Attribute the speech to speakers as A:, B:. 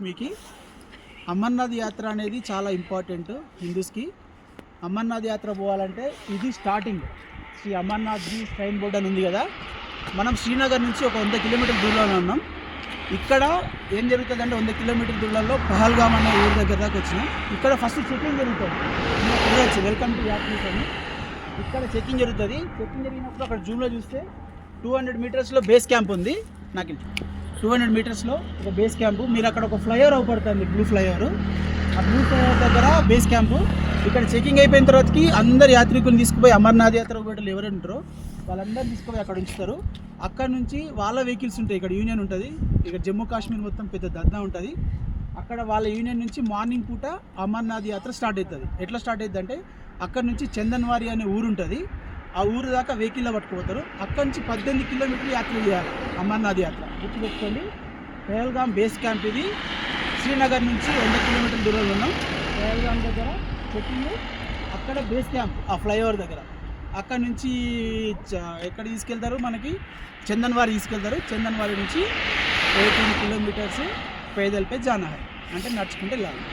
A: మీకు అమర్నాథ్ యాత్ర అనేది చాలా ఇంపార్టెంట్ హిందూస్కి. అమర్నాథ్ యాత్ర పోవాలంటే ఇది స్టార్టింగ్. శ్రీ అమర్నాథ్జీ శ్రైన్ బోర్డ్ అని ఉంది కదా, మనం శ్రీనగర్ నుంచి ఒక 100 కిలోమీటర్ల దూరంలో ఉన్నాం. ఇక్కడ ఏం జరుగుతుందంటే 100 కిలోమీటర్ల దూరంలో పహల్గామ్ అనే ఊరి దగ్గర దాకా వచ్చినాం. ఇక్కడ ఫస్ట్ చెకింగ్ జరుగుతుంది. వెల్కమ్ టు యాత్రీస్ అని ఇక్కడ చెకింగ్ జరుగుతుంది. చెకింగ్ జరిగినప్పుడు అక్కడ జూమ్లో చూస్తే 200 మీటర్స్లో బేస్ క్యాంప్ ఉంది. నాకు 200 మీటర్స్లో ఒక బేస్ క్యాంపు. మీరు అక్కడ ఒక ఫ్లైఓవర్ అవుపడుతుంది, బ్లూ ఫ్లైఓవర్. ఆ బ్లూ ఫ్లైఓవర్ దగ్గర బేస్ క్యాంపు. ఇక్కడ చెకింగ్ అయిపోయిన తర్వాతకి అందరు యాత్రికులను తీసుకుపోయి అమర్నాథ్ యాత్ర పోయేటోళ్ళు ఎవరు ఉంటారో వాళ్ళందరూ తీసుకుపోయి అక్కడ ఉంచుతారు. అక్కడ నుంచి వాళ్ళ వెహికల్స్ ఉంటాయి. ఇక్కడ యూనియన్ ఉంటుంది. ఇక్కడ జమ్మూ కాశ్మీర్ మొత్తం పెద్ద దద్దా ఉంటుంది. అక్కడ వాళ్ళ యూనియన్ నుంచి మార్నింగ్ పూట అమర్నాథ్ యాత్ర స్టార్ట్ అవుతుంది. ఎట్లా స్టార్ట్ అవుతుంది అంటే అక్కడ నుంచి చందన్వారి అనే ఊరు ఉంటుంది. ఆ ఊరు దాకా వెహికల్లో పట్టుకుపోతారు. అక్కడి నుంచి 18 కిలోమీటర్లు యాత్ర చేయాలి అమర్నాథ్ యాత్ర. గుర్తుపెట్టుకోండి, పహల్గామ్ బేస్ క్యాంప్ ఇది. శ్రీనగర్ నుంచి 100 కిలోమీటర్ల దూరంలో ఉన్నాం. పహల్గామ్ దగ్గర చెకింగ్, అక్కడ బేస్ క్యాంప్ ఆ ఫ్లైఓవర్ దగ్గర. అక్కడ నుంచి ఎక్కడ తీసుకెళ్తారు, మనకి చందన్వారి తీసుకెళ్తారు. చందన్వారి నుంచి 18 కిలోమీటర్స్ పేదల్పై జానా హై, అంటే నడుచుకుంటే వెళ్ళాలి.